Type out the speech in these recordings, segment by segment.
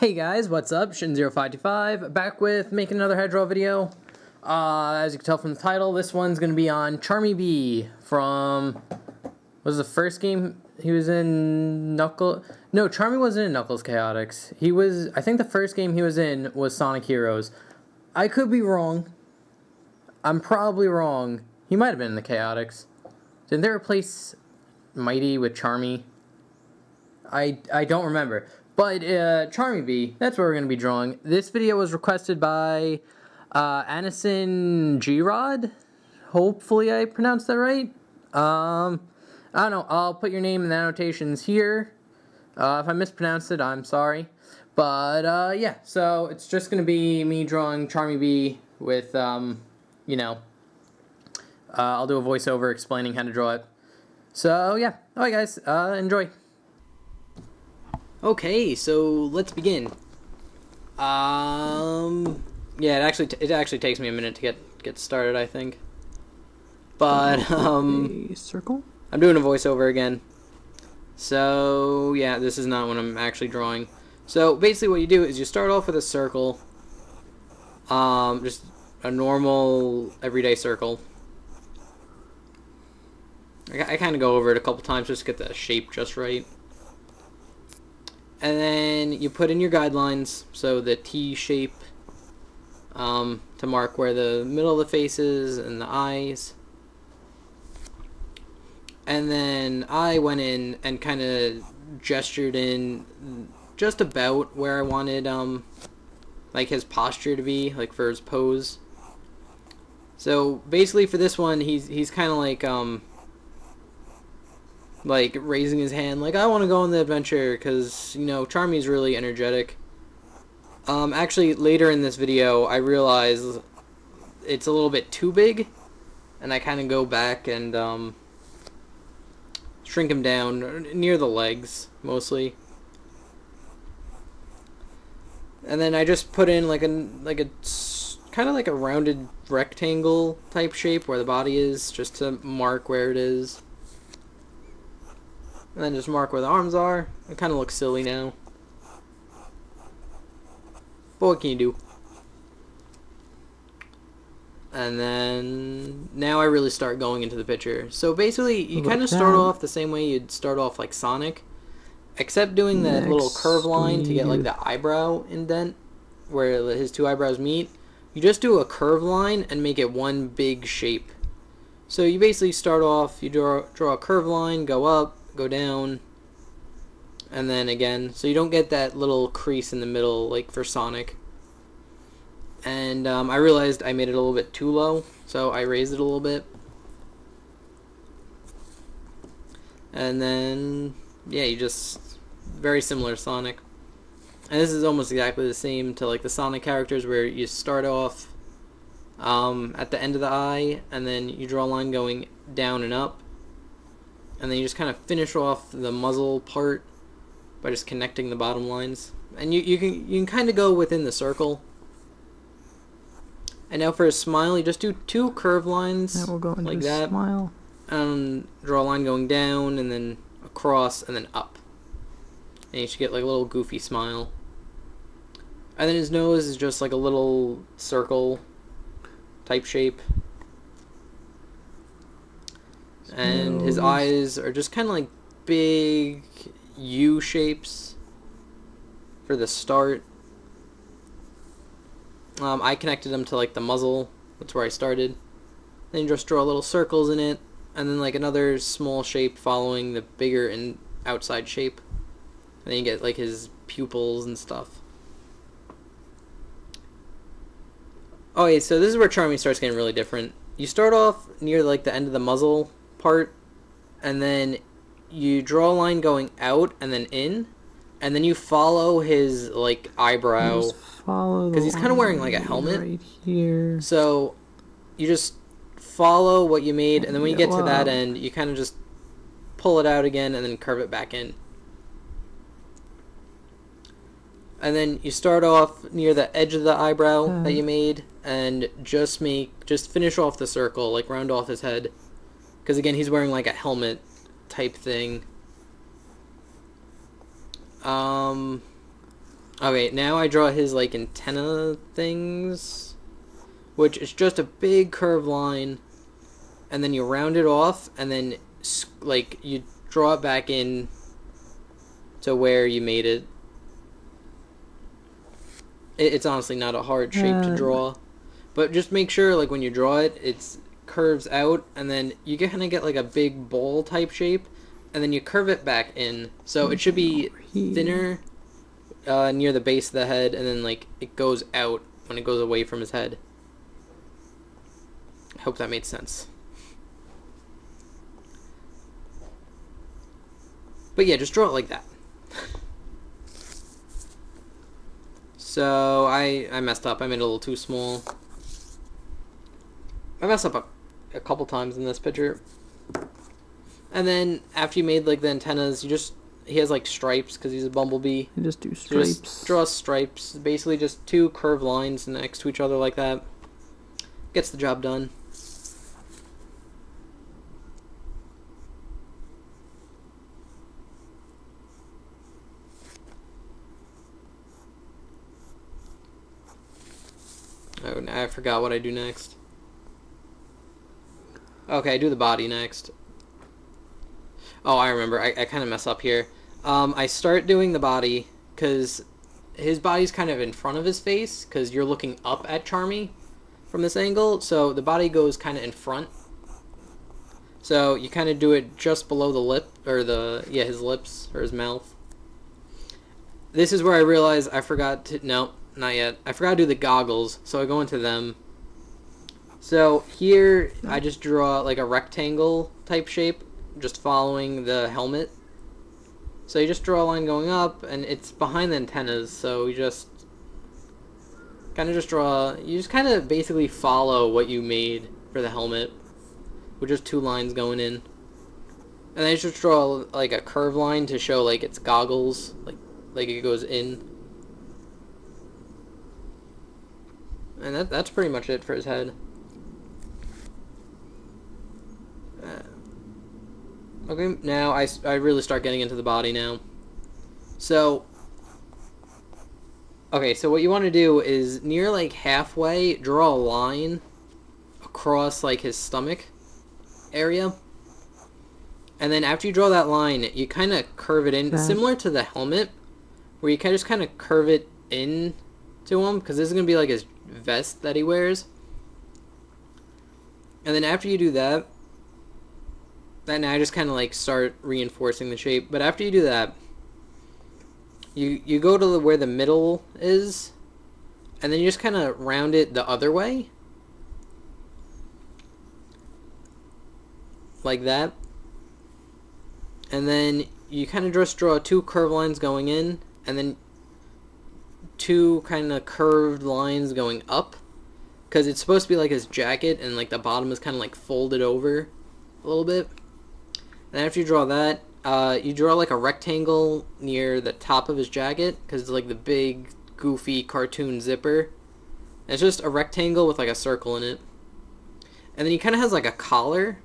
Hey guys, what's up? Shin0525, back with making another head draw video. As you can tell from the title, this one's going to be on Charmy Bee from, what was the first game he was in? No, Charmy wasn't in Knuckles Chaotix. I think the first game he was in was Sonic Heroes. I could be wrong. I'm probably wrong. He might have been in the Chaotix. Didn't they replace Mighty with Charmy? I don't remember. But Charmy Bee, that's what we're going to be drawing. This video was requested by Anison G-Rod. Hopefully I pronounced that right. I don't know. I'll put your name in the annotations here. If I mispronounced it, I'm sorry. But yeah, so it's just going to be me drawing Charmy Bee with, I'll do a voiceover explaining how to draw it. So yeah, alright guys, enjoy. Okay, so let's begin. Yeah, it actually takes me a minute to get started, I think. But circle. I'm doing a voiceover again. So yeah, this is not what I'm actually drawing. So basically, what you do is you start off with a circle, just a normal everyday circle. I kind of go over it a couple times just to get the shape just right. And then you put in your guidelines, so the T shape, to mark where the middle of the face is and the eyes. And then I went in and kind of gestured in just about where I wanted, like his posture to be, like for his pose. So basically for this one, he's kind of like raising his hand, like, I want to go on the adventure, because, Charmy's really energetic. Actually, later in this video, I realize it's a little bit too big, and I kind of go back and, shrink him down, near the legs, mostly. And then I just put in, kind of like a rounded rectangle type shape where the body is, just to mark where it is. And then just mark where the arms are. It kind of looks silly now. But what can you do? And then now I really start going into the picture. So basically, you kind of start off the same way you'd start off like Sonic, except doing that little curve line to get like the eyebrow indent where his two eyebrows meet. You just do a curve line and make it one big shape. So you basically start off, you draw a curve line, go up, go down, and then again, so you don't get that little crease in the middle like for Sonic. And I realized I made it a little bit too low, so I raised it a little bit. And then yeah, you just, very similar to Sonic. And this is almost exactly the same to like the Sonic characters, where you start off at the end of the eye, and then you draw a line going down and up. And then you just kind of finish off the muzzle part by just connecting the bottom lines. And you can kind of go within the circle. And now for a smile, you just do two curved lines that will go into like that. Smile. And draw a line going down and then across and then up. And you should get like a little goofy smile. And then his nose is just like a little circle type shape. And his eyes are just kind of like big U shapes for the start. I connected them to like the muzzle. That's where I started. Then you just draw little circles in it, and then like another small shape following the bigger and outside shape. And then you get like his pupils and stuff. Okay, so this is where Charmy starts getting really different. You start off near like the end of the muzzle part, and then you draw a line going out and then in, and then you follow his like eyebrow, because he's kind of wearing like a helmet right here. So you just follow what you made, and then when you get to that end, you kind of just pull it out again and then curve it back in. And then you start off near the edge of the eyebrow that you made, and just finish off the circle, like round off his head. Because again, he's wearing like a helmet type thing. Okay, now I draw his like antenna things, which is just a big curved line, and then you round it off, and then like you draw it back in to where you made it. It's honestly not a hard shape to draw, but just make sure like when you draw it, it's curves out, and then you kind of get like a big bowl type shape, and then you curve it back in, so it should be thinner near the base of the head, and then like it goes out when it goes away from his head. I hope that made sense. But yeah, just draw it like that. So I messed up. I made it a little too small. I messed up a couple times in this picture. And then after you made like the antennas, he has like stripes because he's a bumblebee. You just do stripes. So just draw stripes. Basically just two curved lines next to each other like that. Gets the job done. Oh, I forgot what I do next. Okay, I do the body next. Oh, I remember. I kind of mess up here. I start doing the body because his body's kind of in front of his face because you're looking up at Charmy from this angle. So the body goes kind of in front. So you kind of do it just below the lip, or his lips, or his mouth. This is where I realize I forgot to, no, not yet. I forgot to do the goggles, so I go into them. So here I just draw like a rectangle type shape, just following the helmet. So you just draw a line going up, and it's behind the antennas, so you just kind of basically follow what you made for the helmet, with just two lines going in. And then you just draw like a curved line to show like it's goggles, like it goes in. And that's pretty much it for his head. Okay, now I really start getting into the body now. So, okay, so what you want to do is near like halfway, draw a line across like his stomach area. And then after you draw that line, you kind of curve it in, similar to the helmet, where you just kind of curve it in to him, because this is going to be like his vest that he wears. And then after you do that, now I just kind of like start reinforcing the shape. But after you do that, you go to where the middle is, and then you just kind of round it the other way. Like that. And then you kind of just draw two curved lines going in, and then two kind of curved lines going up, because it's supposed to be like his jacket, and like the bottom is kind of like folded over a little bit. And after you draw that, you draw like a rectangle near the top of his jacket, because it's like the big goofy cartoon zipper. And it's just a rectangle with like a circle in it. And then he kind of has like a collar,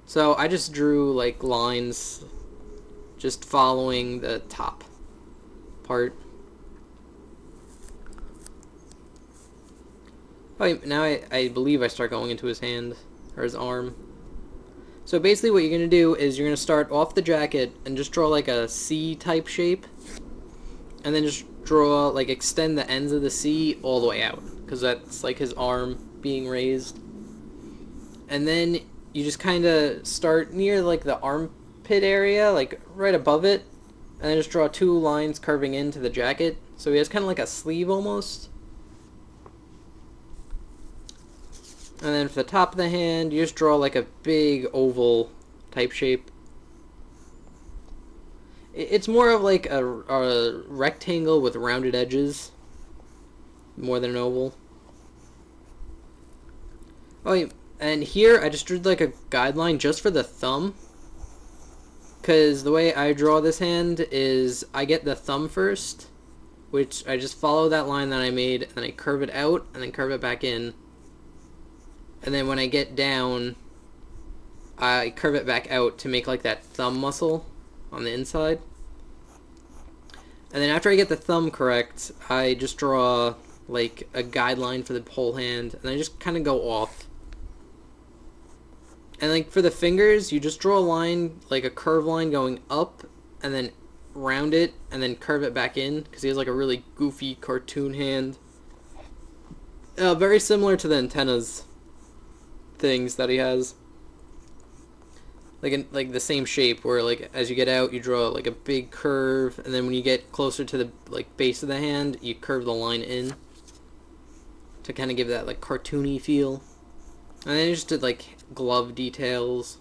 so I just drew like lines just following the top part. Oh, now I believe I start going into his hand, or his arm. So basically what you're going to do is you're going to start off the jacket and just draw like a C type shape. And then just draw, like extend the ends of the C all the way out, because that's like his arm being raised. And then you just kind of start near like the armpit area, like right above it. And then just draw two lines curving into the jacket. So he has kind of like a sleeve almost. And then for the top of the hand, you just draw like a big oval type shape. It's more of like a rectangle with rounded edges, more than an oval. Oh, and here I just drew like a guideline just for the thumb. Because the way I draw this hand is I get the thumb first, which I just follow that line that I made, and then I curve it out, and then curve it back in. And then when I get down, I curve it back out to make like that thumb muscle on the inside. And then after I get the thumb correct, I just draw like a guideline for the whole hand, and I just kind of go off. And like for the fingers, you just draw a line, like a curved line going up, and then round it, and then curve it back in, because he has like a really goofy cartoon hand. Very similar to the antennas things that he has. Like the same shape, where like as you get out, you draw like a big curve, and then when you get closer to the like base of the hand, you curve the line in to kind of give that like cartoony feel. And then I just did like glove details,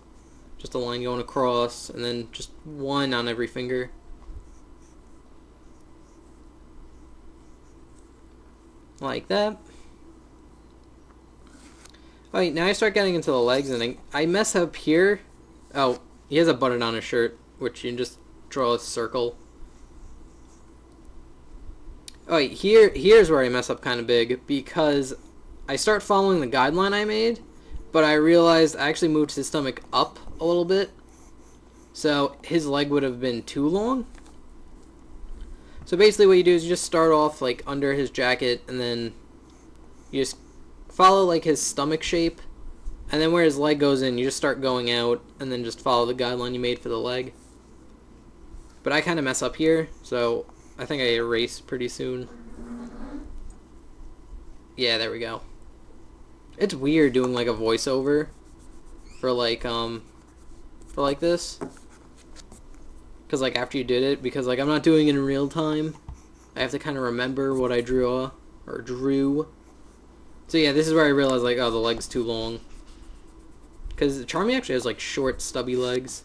just a line going across, and then just one on every finger. Like that. Alright, now I start getting into the legs, and I mess up here. Oh, he has a button on his shirt, which you can just draw a circle. Alright, here's where I mess up kind of big, because I start following the guideline I made, but I realized I actually moved his stomach up a little bit, so his leg would have been too long. So basically what you do is you just start off like under his jacket, and then you just follow like his stomach shape, and then where his leg goes in, you just start going out, and then just follow the guideline you made for the leg. But I kind of mess up here, so I think I erase pretty soon. Yeah, there we go. It's weird doing like a voiceover for like this, because like after you did it, because like I'm not doing it in real time, I have to kind of remember what I drew. So yeah, this is where I realized like, oh, the leg's too long. Because Charmy actually has like short, stubby legs.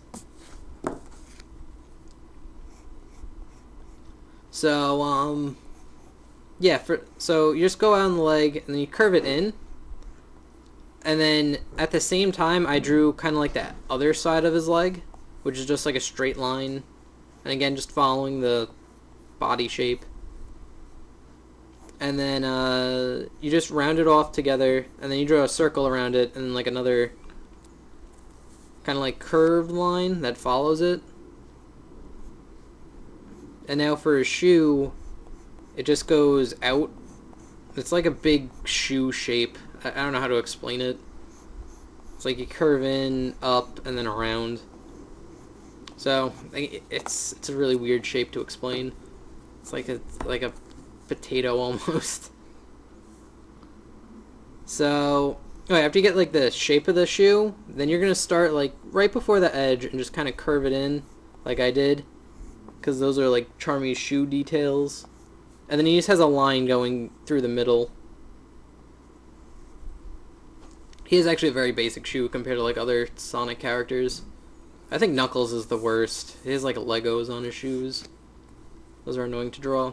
So, yeah, so you just go out on the leg, and then you curve it in. And then, at the same time, I drew kind of like that other side of his leg, which is just like a straight line. And again, just following the body shape. And then, you just round it off together, and then you draw a circle around it, and then like another kind of like curved line that follows it. And now for his shoe, it just goes out. It's like a big shoe shape. I don't know how to explain it. It's like you curve in, up, and then around. So it's a really weird shape to explain. It's like a potato almost. So after you get like the shape of the shoe, then you're gonna start like right before the edge and just kind of curve it in, like I did, because those are like Charmy's shoe details. And then he just has a line going through the middle. He is actually a very basic shoe compared to like other Sonic characters. I think Knuckles is the worst. He has like Legos on his shoes. Those are annoying to draw.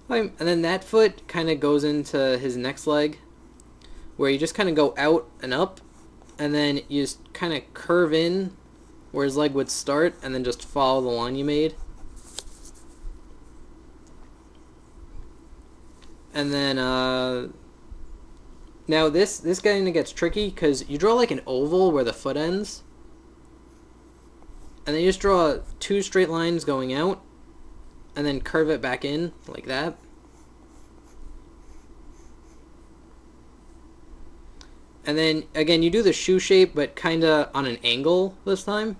And then that foot kind of goes into his next leg, where you just kind of go out and up, and then you just kind of curve in where his leg would start, and then just follow the line you made. And then, now this kind of gets tricky, because you draw like an oval where the foot ends, and then you just draw two straight lines going out, and then curve it back in, like that. And then, again, you do the shoe shape, but kind of on an angle this time.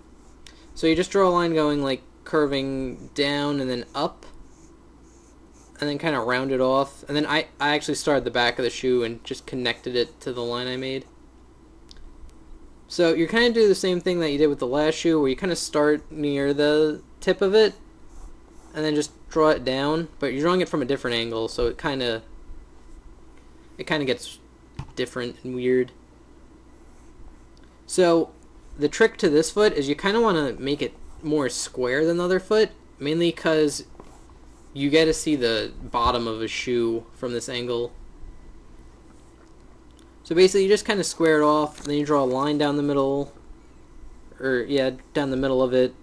So you just draw a line going, like, curving down and then up. And then kind of round it off. And then I actually started the back of the shoe and just connected it to the line I made. So you're kind of doing the same thing that you did with the last shoe, where you kind of start near the tip of it, and then just draw it down. But you're drawing it from a different angle, so it kind of gets different and weird. So the trick to this foot is you kind of want to make it more square than the other foot, mainly because you get to see the bottom of a shoe from this angle. So basically you just kind of square it off, and then you draw a line down the middle, or yeah, down the middle of it.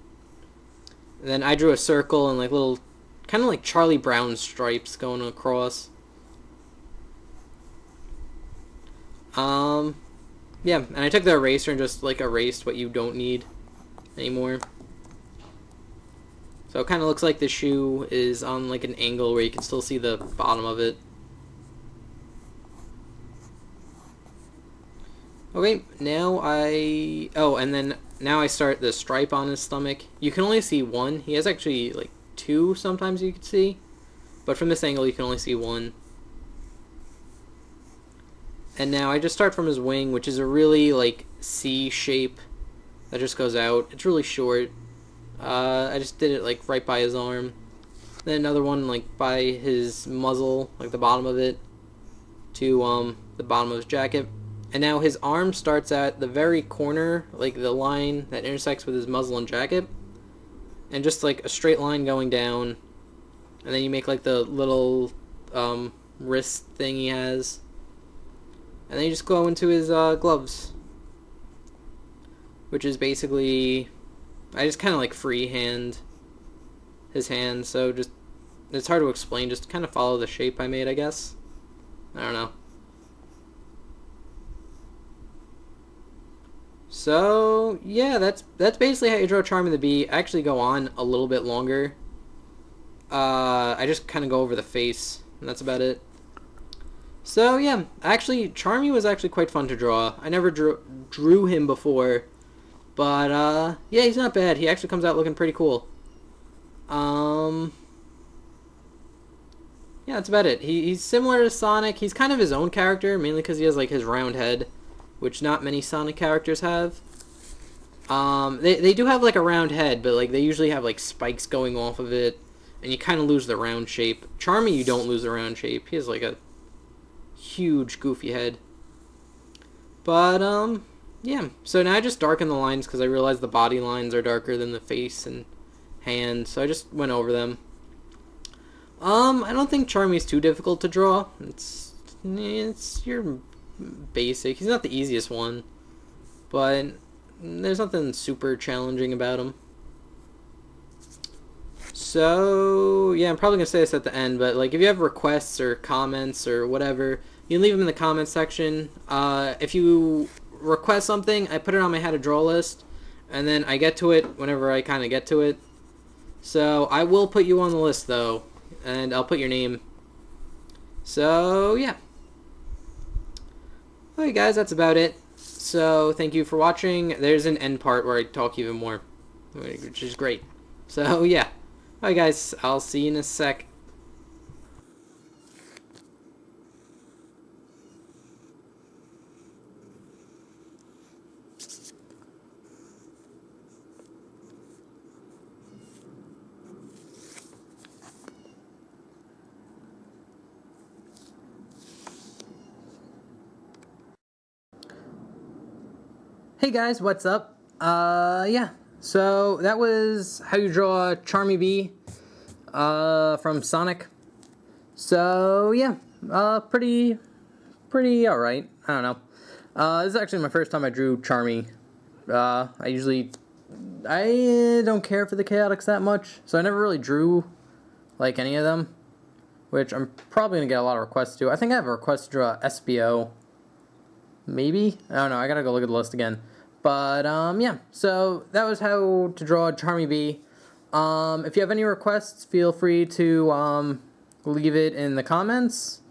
And then I drew a circle and like little, kind of like Charlie Brown stripes going across. Yeah, and I took the eraser and just like erased what you don't need anymore. So it kind of looks like the shoe is on like an angle where you can still see the bottom of it. Okay, now and then now I start the stripe on his stomach. You can only see one. He has actually like two sometimes you can see. But from this angle you can only see one. And now I just start from his wing, which is a really like C shape that just goes out. It's really short. I just did it like right by his arm. Then another one like by his muzzle, like the bottom of it, to the bottom of his jacket. And now his arm starts at the very corner, like the line that intersects with his muzzle and jacket. And just like a straight line going down. And then you make like the little wrist thing he has. And then you just go into his gloves. Which is basically, I just kind of like freehand his hand. So just, it's hard to explain. Just kind of follow the shape I made, I guess. I don't know. So yeah, that's basically how you draw Charmy the Bee. I actually go on a little bit longer. I just kind of go over the face, and that's about it. So yeah, actually, Charmy was actually quite fun to draw. I never drew him before, but yeah, he's not bad. He actually comes out looking pretty cool. Yeah, that's about it. He's similar to Sonic. He's kind of his own character, mainly because he has like his round head, which not many Sonic characters have. They do have like a round head, but like they usually have like spikes going off of it, and you kind of lose the round shape. Charmy, you don't lose the round shape. He has like a huge goofy head. But yeah. So now I just darken the lines because I realized the body lines are darker than the face and hand, so I just went over them. I don't think Charmy's too difficult to draw. It's your basic. He's not the easiest one, but there's nothing super challenging about him. So yeah, I'm probably gonna say this at the end, but like if you have requests or comments or whatever, you can leave them in the comments section. If you request something, I put it on my how to draw list, and then I get to it whenever I kind of get to it. So I will put you on the list though, and I'll put your name. So yeah. Alright guys, that's about it. So thank you for watching. There's an end part where I talk even more, which is great. So yeah. Alright guys, I'll see you in a sec. Hey guys, what's up? Yeah, so that was how you draw Charmy Bee from Sonic. So yeah, pretty alright. I don't know. This is actually my first time I drew Charmy. I don't care for the Chaotix that much, so I never really drew like any of them, which I'm probably gonna get a lot of requests to. I think I have a request to draw SBO. Maybe? I don't know, I gotta go look at the list again. But, yeah, so that was how to draw Charmy Bee. If you have any requests, feel free to, leave it in the comments.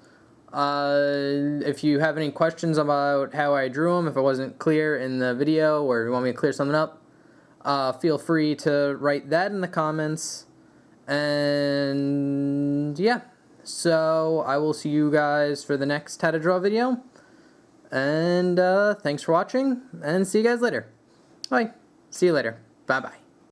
If you have any questions about how I drew them, if it wasn't clear in the video, or you want me to clear something up, feel free to write that in the comments. And, yeah, so I will see you guys for the next how to draw video. And thanks for watching, and see you guys later. Bye. See you later. Bye-bye.